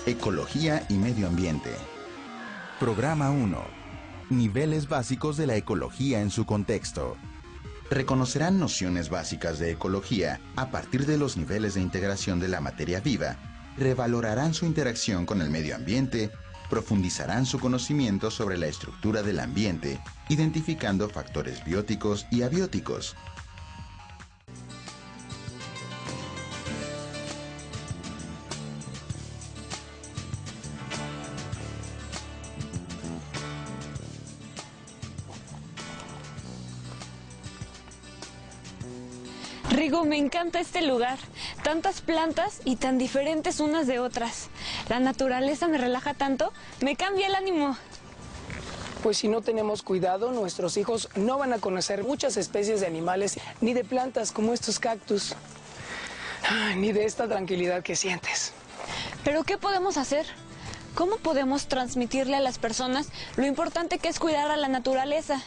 Ecología y medio ambiente. Programa 1. Niveles básicos de la ecología en su contexto. Reconocerán nociones básicas de ecología a partir de los niveles de integración de la materia viva, revalorarán su interacción con el medio ambiente, profundizarán su conocimiento sobre la estructura del ambiente, identificando factores bióticos y abióticos. Rigo, me encanta este lugar. Tantas plantas y tan diferentes unas de otras. La naturaleza me relaja tanto, me cambia el ánimo. Pues si no tenemos cuidado, nuestros hijos no van a conocer muchas especies de animales ni de plantas como estos cactus. Ni de esta tranquilidad que sientes. ¿Pero qué podemos hacer? ¿Cómo podemos transmitirle a las personas lo importante que es cuidar a la naturaleza?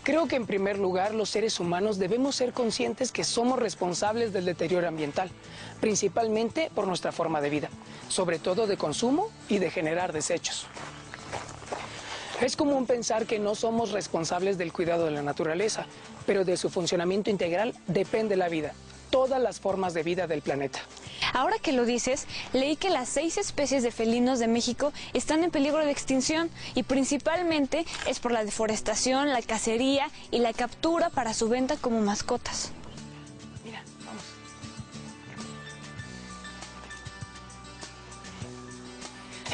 Creo que en primer lugar los seres humanos debemos ser conscientes que somos responsables del deterioro ambiental, principalmente por nuestra forma de vida, sobre todo de consumo y de generar desechos. Es común pensar que no somos responsables del cuidado de la naturaleza, pero de su funcionamiento integral depende la vida, todas las formas de vida del planeta. Ahora que lo dices, leí que las 6 especies de felinos de México están en peligro de extinción y principalmente es por la deforestación, la cacería y la captura para su venta como mascotas. Mira, vamos.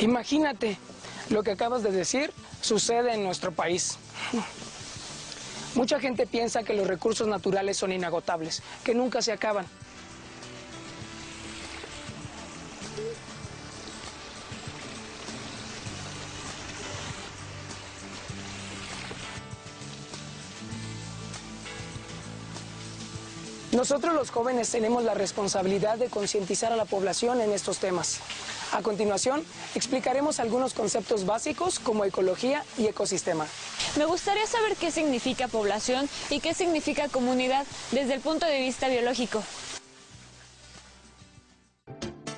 Imagínate, lo que acabas de decir sucede en nuestro país. Mucha gente piensa que los recursos naturales son inagotables, que nunca se acaban. Nosotros los jóvenes tenemos la responsabilidad de concientizar a la población en estos temas. A continuación, explicaremos algunos conceptos básicos como ecología y ecosistema. Me gustaría saber qué significa población y qué significa comunidad desde el punto de vista biológico.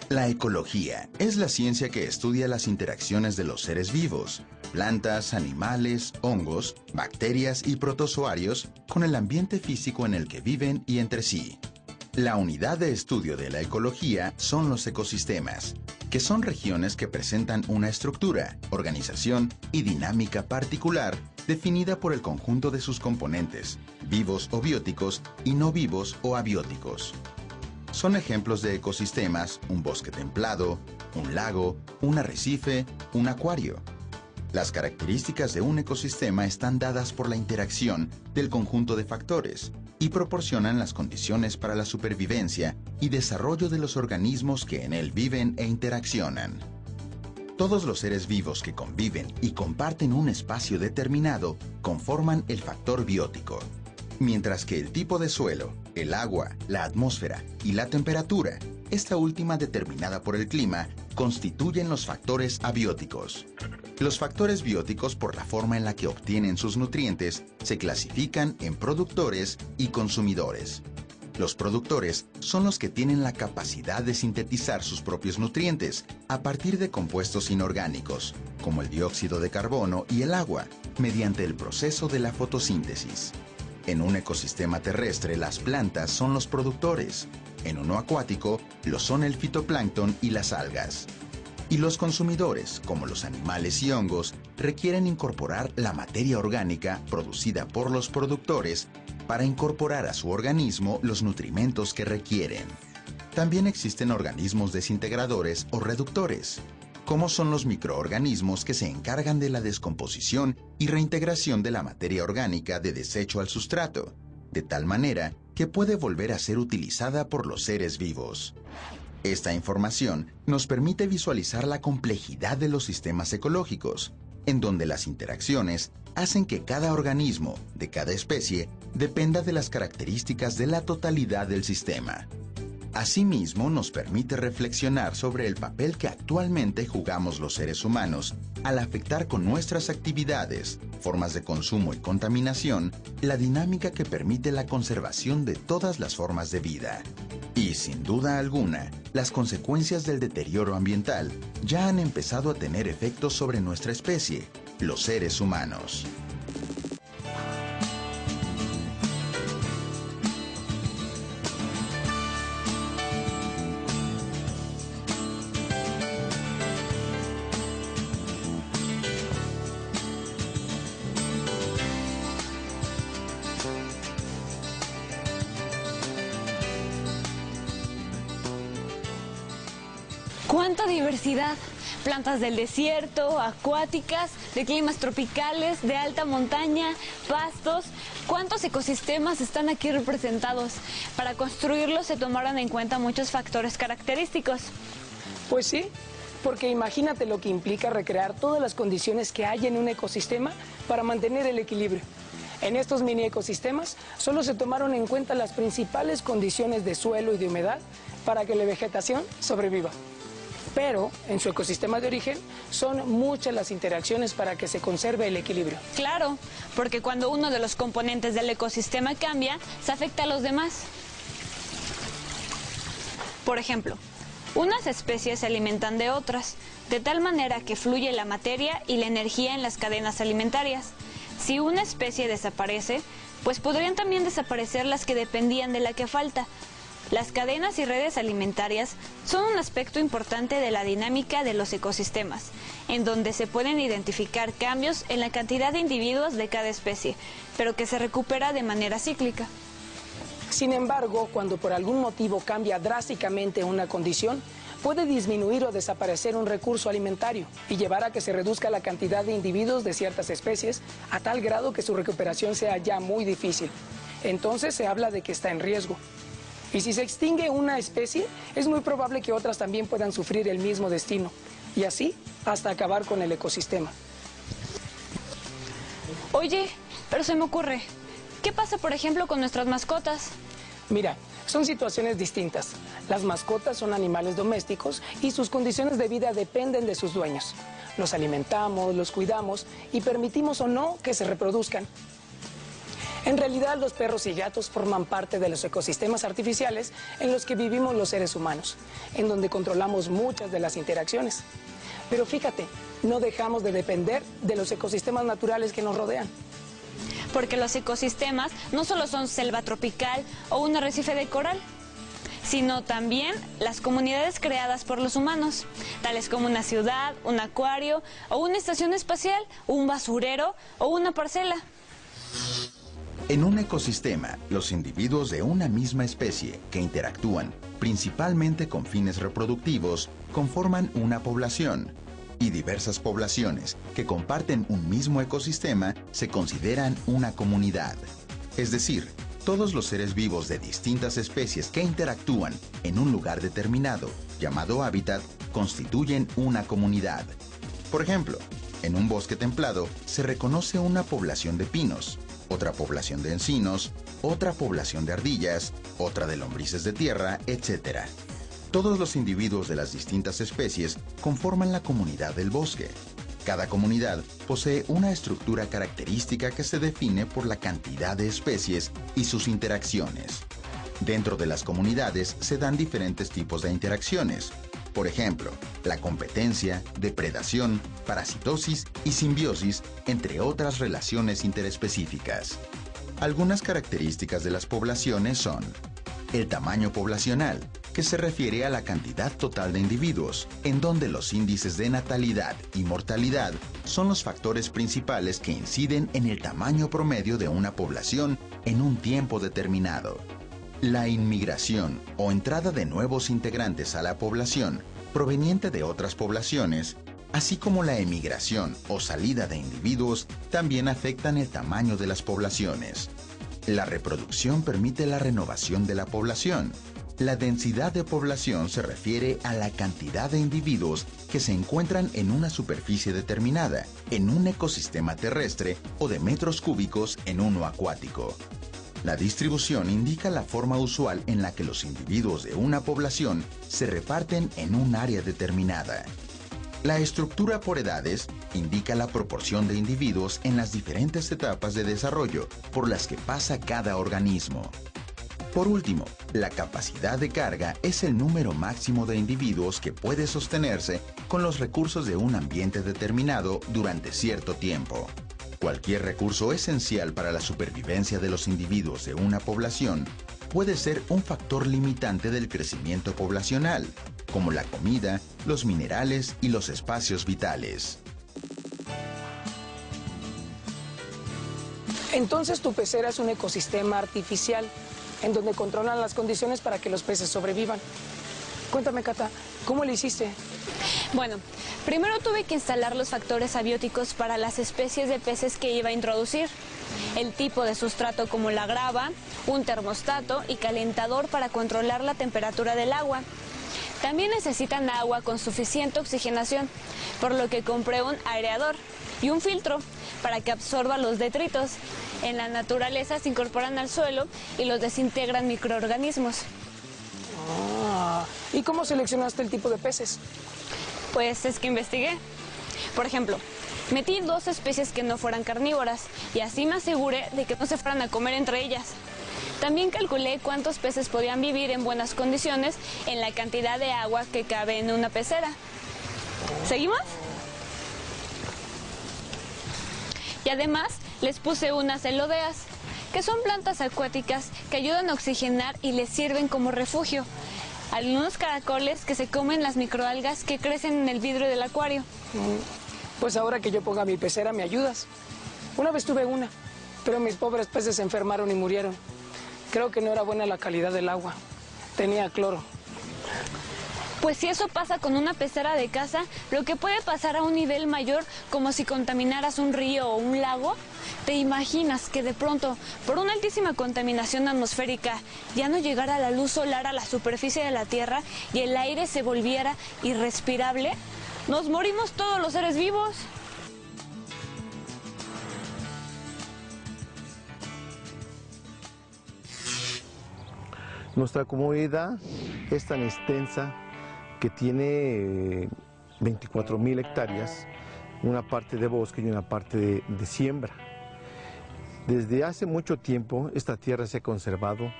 La ecología es la ciencia que estudia las interacciones de los seres vivos, plantas, animales, hongos, bacterias y protozoarios con el ambiente físico en el que viven y entre sí. La unidad de estudio de la ecología son los ecosistemas, que son regiones que presentan una estructura, organización y dinámica particular definida por el conjunto de sus componentes, vivos o bióticos y no vivos o abióticos. Son ejemplos de ecosistemas un bosque templado, un lago, un arrecife, un acuario. Las características de un ecosistema están dadas por la interacción del conjunto de factores y proporcionan las condiciones para la supervivencia y desarrollo de los organismos que en él viven e interaccionan. Todos los seres vivos que conviven y comparten un espacio determinado conforman el factor biótico, mientras que el tipo de suelo, el agua, la atmósfera y la temperatura, esta última determinada por el clima, constituyen los factores abióticos. Los factores bióticos, por la forma en la que obtienen sus nutrientes, se clasifican en productores y consumidores. Los productores son los que tienen la capacidad de sintetizar sus propios nutrientes a partir de compuestos inorgánicos, como el dióxido de carbono y el agua, mediante el proceso de la fotosíntesis. En un ecosistema terrestre, las plantas son los productores. En uno acuático, lo son el fitoplancton y las algas. Y los consumidores, como los animales y hongos, requieren incorporar la materia orgánica producida por los productores para incorporar a su organismo los nutrimentos que requieren. También existen organismos desintegradores o reductores, como son los microorganismos que se encargan de la descomposición y reintegración de la materia orgánica de desecho al sustrato, de tal manera que puede volver a ser utilizada por los seres vivos. Esta información nos permite visualizar la complejidad de los sistemas ecológicos, en donde las interacciones hacen que cada organismo, de cada especie, dependa de las características de la totalidad del sistema. Asimismo, nos permite reflexionar sobre el papel que actualmente jugamos los seres humanos al afectar con nuestras actividades, formas de consumo y contaminación, la dinámica que permite la conservación de todas las formas de vida. Y sin duda alguna, las consecuencias del deterioro ambiental ya han empezado a tener efectos sobre nuestra especie, los seres humanos. ¡Cuánta diversidad! Plantas del desierto, acuáticas, de climas tropicales, de alta montaña, pastos. ¿Cuántos ecosistemas están aquí representados? Para construirlos se tomaron en cuenta muchos factores característicos. Pues sí, porque imagínate lo que implica recrear todas las condiciones que hay en un ecosistema para mantener el equilibrio. En estos mini ecosistemas solo se tomaron en cuenta las principales condiciones de suelo y de humedad para que la vegetación sobreviva. Pero en su ecosistema de origen son muchas las interacciones para que se conserve el equilibrio. Claro, porque cuando uno de los componentes del ecosistema cambia, se afecta a los demás. Por ejemplo, unas especies se alimentan de otras, de tal manera que fluye la materia y la energía en las cadenas alimentarias. Si una especie desaparece, pues podrían también desaparecer las que dependían de la que falta. Las cadenas y redes alimentarias son un aspecto importante de la dinámica de los ecosistemas, en donde se pueden identificar cambios en la cantidad de individuos de cada especie, pero que se recupera de manera cíclica. Sin embargo, cuando por algún motivo cambia drásticamente una condición, puede disminuir o desaparecer un recurso alimentario y llevar a que se reduzca la cantidad de individuos de ciertas especies a tal grado que su recuperación sea ya muy difícil. Entonces se habla de que está en riesgo. Y si se extingue una especie, es muy probable que otras también puedan sufrir el mismo destino, y así hasta acabar con el ecosistema. Oye, pero se me ocurre, ¿qué pasa por ejemplo con nuestras mascotas? Mira, son situaciones distintas. Las mascotas son animales domésticos y sus condiciones de vida dependen de sus dueños. Los alimentamos, los cuidamos y permitimos o no que se reproduzcan. En realidad, los perros y gatos forman parte de los ecosistemas artificiales en los que vivimos los seres humanos, en donde controlamos muchas de las interacciones. Pero fíjate, no dejamos de depender de los ecosistemas naturales que nos rodean. Porque los ecosistemas no solo son selva tropical o un arrecife de coral, sino también las comunidades creadas por los humanos, tales como una ciudad, un acuario o una estación espacial, un basurero o una parcela. En un ecosistema, los individuos de una misma especie que interactúan, principalmente con fines reproductivos, conforman una población. Y diversas poblaciones que comparten un mismo ecosistema se consideran una comunidad. Es decir, todos los seres vivos de distintas especies que interactúan en un lugar determinado, llamado hábitat, constituyen una comunidad. Por ejemplo, en un bosque templado se reconoce una población de pinos, otra población de encinos, otra población de ardillas, otra de lombrices de tierra, etc. Todos los individuos de las distintas especies conforman la comunidad del bosque. Cada comunidad posee una estructura característica que se define por la cantidad de especies y sus interacciones. Dentro de las comunidades se dan diferentes tipos de interacciones. Por ejemplo, la competencia, depredación, parasitosis y simbiosis, entre otras relaciones interespecíficas. Algunas características de las poblaciones son: el tamaño poblacional, que se refiere a la cantidad total de individuos, en donde los índices de natalidad y mortalidad son los factores principales que inciden en el tamaño promedio de una población en un tiempo determinado. La inmigración o entrada de nuevos integrantes a la población proveniente de otras poblaciones, así como la emigración o salida de individuos, también afectan el tamaño de las poblaciones. La reproducción permite la renovación de la población. La densidad de población se refiere a la cantidad de individuos que se encuentran en una superficie determinada, en un ecosistema terrestre o de metros cúbicos en uno acuático. La distribución indica la forma usual en la que los individuos de una población se reparten en un área determinada. La estructura por edades indica la proporción de individuos en las diferentes etapas de desarrollo por las que pasa cada organismo. Por último, la capacidad de carga es el número máximo de individuos que puede sostenerse con los recursos de un ambiente determinado durante cierto tiempo. Cualquier recurso esencial para la supervivencia de los individuos de una población puede ser un factor limitante del crecimiento poblacional, como la comida, los minerales y los espacios vitales. Entonces tu pecera es un ecosistema artificial en donde controlan las condiciones para que los peces sobrevivan. Cuéntame, Cata, ¿cómo le hiciste? Bueno, primero tuve que instalar los factores abióticos para las especies de peces que iba a introducir. El tipo de sustrato como la grava, un termostato y calentador para controlar la temperatura del agua. También necesitan agua con suficiente oxigenación, por lo que compré un aireador y un filtro para que absorba los detritos. En la naturaleza se incorporan al suelo y los desintegran microorganismos. ¿Y cómo seleccionaste el tipo de peces? Pues es que investigué. Por ejemplo, metí 2 especies que no fueran carnívoras y así me aseguré de que no se fueran a comer entre ellas. También calculé cuántos peces podían vivir en buenas condiciones en la cantidad de agua que cabe en una pecera. ¿Seguimos? Y además les puse unas elodeas, que son plantas acuáticas que ayudan a oxigenar y les sirven como refugio. Algunos caracoles que se comen las microalgas que crecen en el vidrio del acuario. Pues ahora que yo ponga mi pecera, ¿me ayudas? Una vez tuve una, pero mis pobres peces se enfermaron y murieron. Creo que no era buena la calidad del agua. Tenía cloro. Pues si eso pasa con una pecera de casa, lo que puede pasar a un nivel mayor, como si contaminaras un río o un lago, ¿te imaginas que de pronto, por una altísima contaminación atmosférica, ya no llegara la luz solar a la superficie de la Tierra y el aire se volviera irrespirable? ¡Nos morimos todos los seres vivos! Nuestra comunidad es tan extensa que tiene 24,000 hectáreas, una parte de bosque y una parte de siembra. Desde hace mucho tiempo esta tierra se ha conservado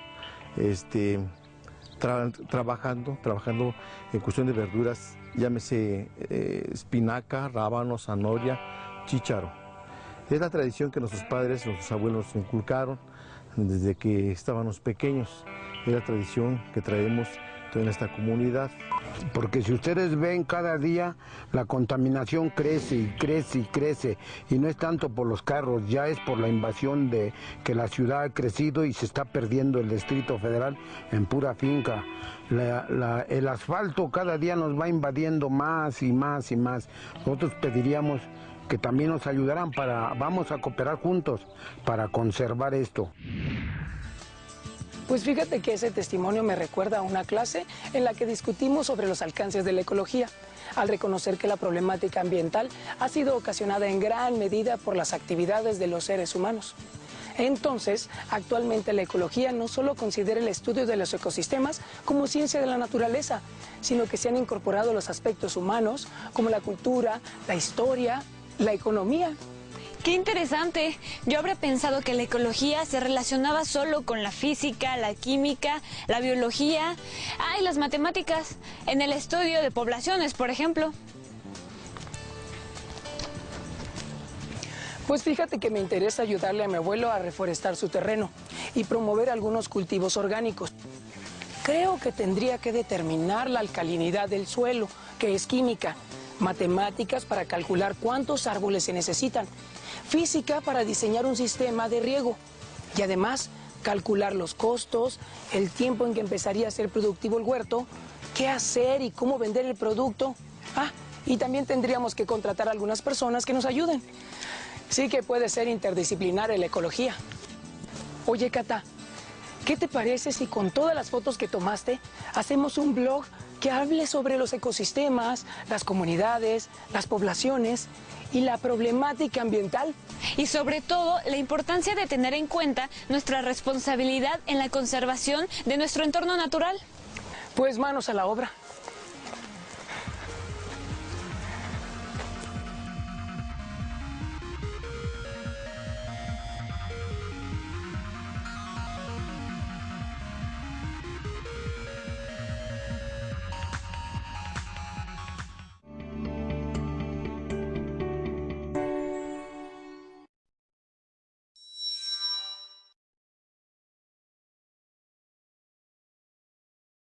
trabajando en cuestión de verduras, llámese espinaca, rábano, zanahoria, chícharo. Es la tradición que nuestros padres, nuestros abuelos nos inculcaron desde que estábamos pequeños. Es la tradición que traemos en esta comunidad. Porque si ustedes ven, cada día la contaminación crece y crece y crece, y no es tanto por los carros, ya es por la invasión de que la ciudad ha crecido y se está perdiendo el Distrito Federal en pura finca. El asfalto cada día nos va invadiendo más y más y más. Nosotros pediríamos que también nos ayudaran vamos a cooperar juntos para conservar esto. Pues fíjate que ese testimonio me recuerda a una clase en la que discutimos sobre los alcances de la ecología, al reconocer que la problemática ambiental ha sido ocasionada en gran medida por las actividades de los seres humanos. Entonces, actualmente la ecología no solo considera el estudio de los ecosistemas como ciencia de la naturaleza, sino que se han incorporado los aspectos humanos como la cultura, la historia, la economía. ¡Qué interesante! Yo habría pensado que la ecología se relacionaba solo con la física, la química, la biología, y las matemáticas, en el estudio de poblaciones, por ejemplo. Pues fíjate que me interesa ayudarle a mi abuelo a reforestar su terreno y promover algunos cultivos orgánicos. Creo que tendría que determinar la alcalinidad del suelo, que es química, matemáticas para calcular cuántos árboles se necesitan, física para diseñar un sistema de riego y además calcular los costos, el tiempo en que empezaría a ser productivo el huerto, qué hacer y cómo vender el producto. Y también tendríamos que contratar a algunas personas que nos ayuden. Sí que puede ser interdisciplinaria la ecología. Oye, Cata, ¿qué te parece si con todas las fotos que tomaste hacemos un blog que hable sobre los ecosistemas, las comunidades, las poblaciones y la problemática ambiental? Y sobre todo, la importancia de tener en cuenta nuestra responsabilidad en la conservación de nuestro entorno natural. Pues manos a la obra.